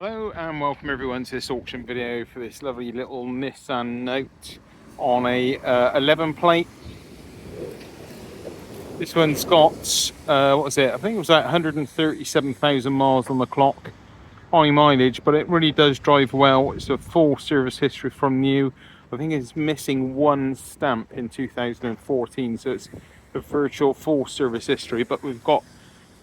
Hello and welcome everyone to this auction video for this lovely little Nissan Note on a 11 plate. This one's got, what was it? I think it was like 137,000 miles on the clock. High mileage, but it really does drive well. It's a full service history from new. I think it's missing one stamp in 2014, so it's a virtual full service history, but we've got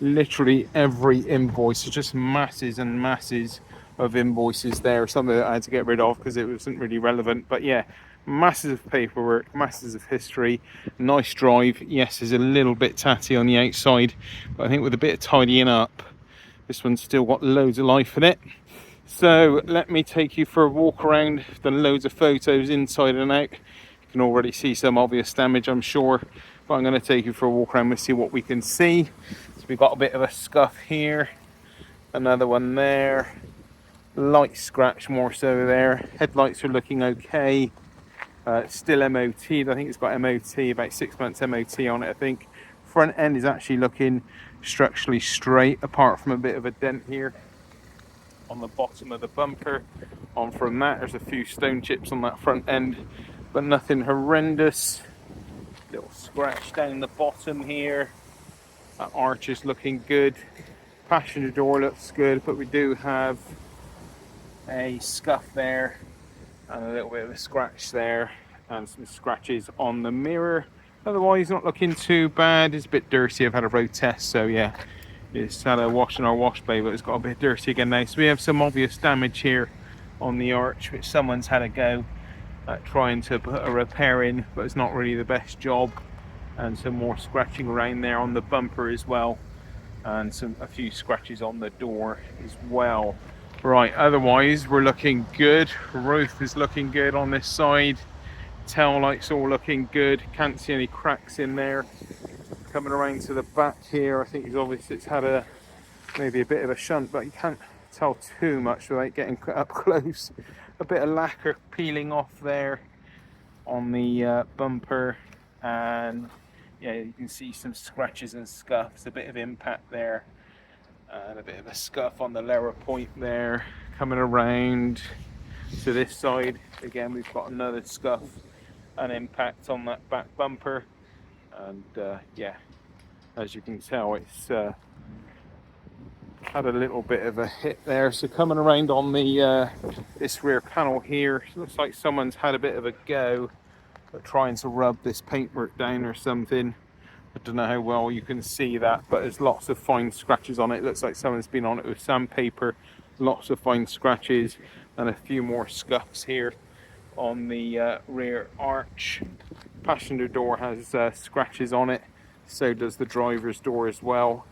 literally every invoice. It's just masses and masses of invoices there, something that I had to get rid of because it wasn't really relevant. But yeah, masses of paperwork, masses of history, nice drive. Yes, there's a little bit tatty on the outside, but I think with a bit of tidying up, this one's still got loads of life in it. So let me take you for a walk around. I've done loads of photos inside and out. You can already see some obvious damage, I'm sure, but I'm going to take you for a walk around and see what we can see. So we've got a bit of a scuff here, another one there, light scratch more so there. Headlights are looking okay. Still MOT'd. I think it's got MOT, about 6 months MOT on it, I think. Front end is actually looking structurally straight, apart from a bit of a dent here on the bottom of the bumper. On from that, there's a few stone chips on that front end, but nothing horrendous. Little scratch down the bottom here. That arch is looking good. Passenger door looks good, but we do have a scuff there and a little bit of a scratch there and some scratches on the mirror. Otherwise not looking too bad. It's a bit dirty. I've had a road test, so yeah, it's had a wash in our wash bay, but it's got a bit dirty again now. So we have some obvious damage here on the arch, which someone's had a go at trying to put a repair in, but it's not really the best job. And some more scratching around there on the bumper as well, and a few scratches on the door as well. Right, otherwise we're looking good. Roof is looking good on this side. Tail lights all looking good. Can't see any cracks in there. Coming around to the back here, I think it's had maybe a bit of a shunt, but you can't tell too much without getting up close. A bit of lacquer peeling off there on the bumper, and yeah, you can see some scratches and scuffs, a bit of impact there, and a bit of a scuff on the lower point there. Coming around to this side, again we've got another scuff and impact on that back bumper, and yeah, as you can tell, it's had a little bit of a hit there. So coming around on the this rear panel here, looks like someone's had a bit of a go at trying to rub this paintwork down or something. I don't know how well you can see that, but there's lots of fine scratches on it. It looks like someone's been on it with sandpaper. Lots of fine scratches and a few more scuffs here on the rear arch. Passenger door has scratches on it, so does the driver's door as well,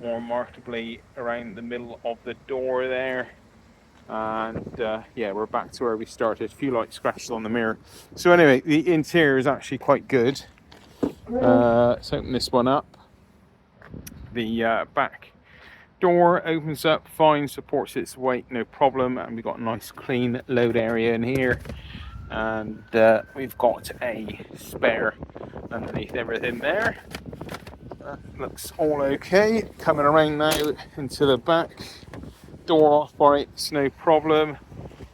more markedly around the middle of the door there. And yeah, we're back to where we started. A few light scratches on the mirror. So anyway, the interior is actually quite good. Let's open this one up. The back door opens up fine, supports its weight, no problem, and we've got a nice clean load area in here, and we've got a spare underneath everything there. Looks all okay. Coming around now into the back, door operates no problem.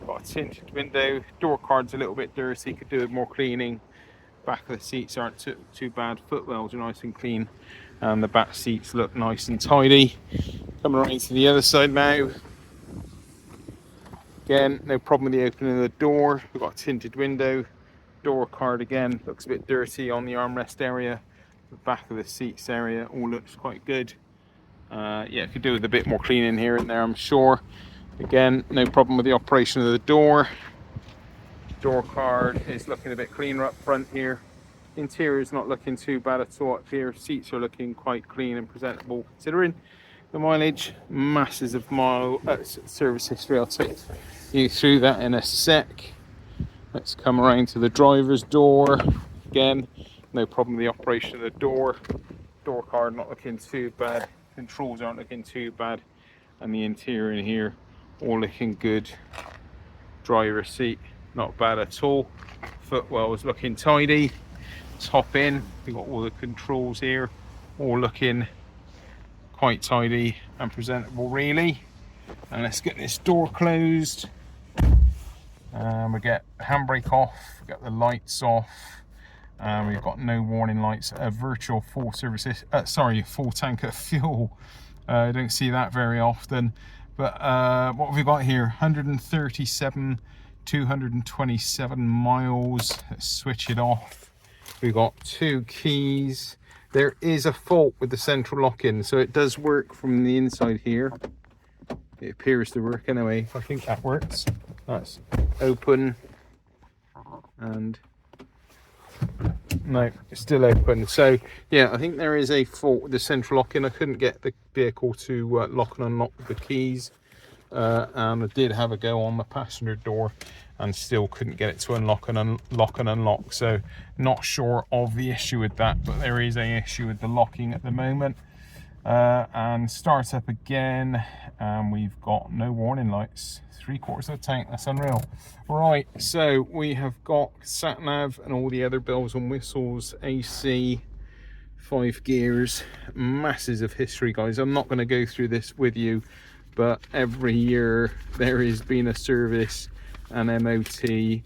Got a tinted window. Door card's a little bit dirty, could do with more cleaning. Back of the seats aren't too bad. Footwells are nice and clean, and the back seats look nice and tidy. Coming around to the other side now. Again, no problem with the opening of the door. We've got a tinted window. Door card again looks a bit dirty on the armrest area. The back of the seats area all looks quite good. Yeah, could do with a bit more cleaning here and there, I'm sure. Again, no problem with the operation of the door. Door card is looking a bit cleaner up front here. Interior is not looking too bad at all up here. Seats are looking quite clean and presentable considering the mileage. Masses of service history. I'll take you through that in a sec. Let's come around to the driver's door. Again, no problem with the operation of the door. Door card not looking too bad. Controls aren't looking too bad, and the interior in here all looking good. Driver's seat not bad at all. Footwell is looking tidy. Let's hop in. We've got all the controls here, all looking quite tidy and presentable really. And let's get this door closed. We get handbrake off, we got the lights off, we've got no warning lights, a virtual full service, full tank of fuel. I don't see that very often. But what have we got here? 137, 227 miles. Let's switch it off. We've got 2 keys. There is a fault with the central lock-in, so it does work from the inside here. It appears to work anyway. I think that works. That's open, and no, it's still open. So yeah, I think there is a fault with the central lock-in. I couldn't get the vehicle to lock and unlock the keys, and I did have a go on the passenger door and still couldn't get it to unlock and unlock. So not sure of the issue with that, but there is a issue with the locking at the moment. And start up again, and we've got no warning lights. 3/4 of the tank, that's unreal. Right, so we have got sat nav and all the other bells and whistles, AC, 5 gears, masses of history, guys. I'm not going to go through this with you, but every year there has been a service, an MOT,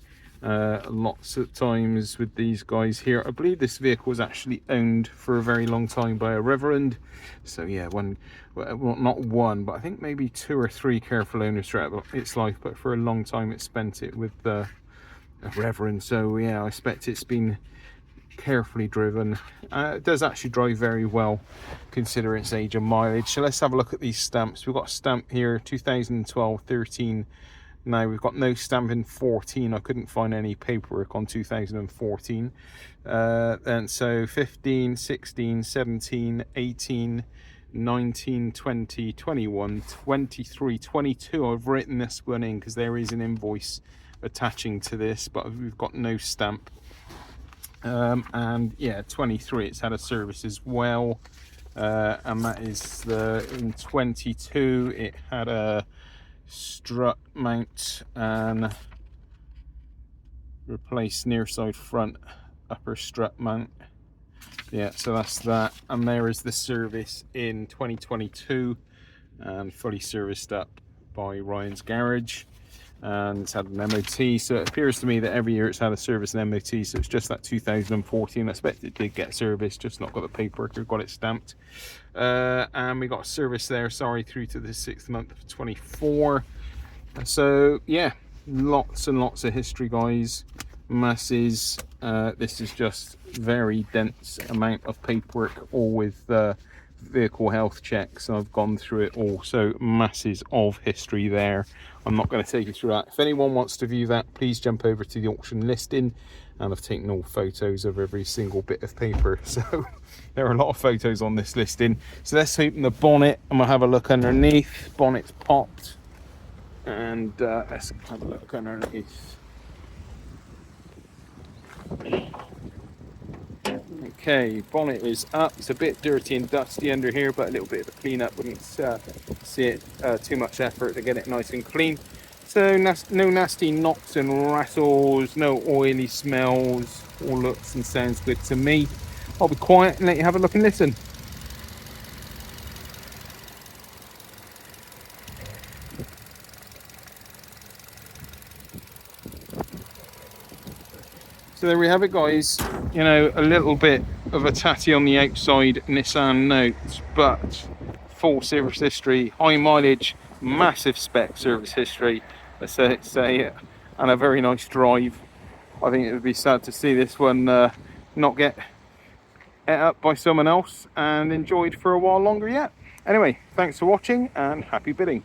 lots of times with these guys here. I believe this vehicle was actually owned for a very long time by a reverend. So yeah, well, not one, but I think maybe 2 or 3 careful owners throughout its life, but for a long time it spent it with a reverend. So yeah, I expect it's been carefully driven. It does actually drive very well considering its age and mileage. So let's have a look at these stamps. We've got a stamp here, 2012 13. Now we've got no stamp in 14. I couldn't find any paperwork on 2014. And so 15, 16, 17, 18, 19, 20, 21, 23, 22. I've written this one in because there is an invoice attaching to this, but we've got no stamp. And yeah, 23, it's had a service as well. And that is in 22, it had a strut mount and replace near side front upper strut mount. Yeah, so that's that. And there is the service in 2022 and fully serviced up by Ryan's Garage, and it's had an MOT. So it appears to me that every year it's had a service and MOT, so it's just that 2014. I expect it did get serviced, just not got the paperwork or got it stamped. And we got a service there, sorry, through to the 6th month of 24. So yeah, lots and lots of history, guys, masses. This is just very dense amount of paperwork, all with vehicle health checks. I've gone through it all, so masses of history there. I'm not going to take you through that. If anyone wants to view that, please jump over to the auction listing, and I've taken all photos of every single bit of paper, so there are a lot of photos on this listing. So let's open the bonnet and we'll have a look underneath. Bonnet's popped, and let's have a look underneath. Okay, bonnet is up. It's a bit dirty and dusty under here, but a little bit of a clean up. Wouldn't see it too much effort to get it nice and clean. So no nasty knocks and rattles, no oily smells. All looks and sounds good to me. I'll be quiet and let you have a look and listen. So there we have it, guys. You know, a little bit of a tatty on the outside Nissan Note, but full service history, high mileage, massive spec service history, let's say, and a very nice drive. I think it would be sad to see this one not get ate up by someone else and enjoyed for a while longer yet. Anyway, thanks for watching and happy bidding.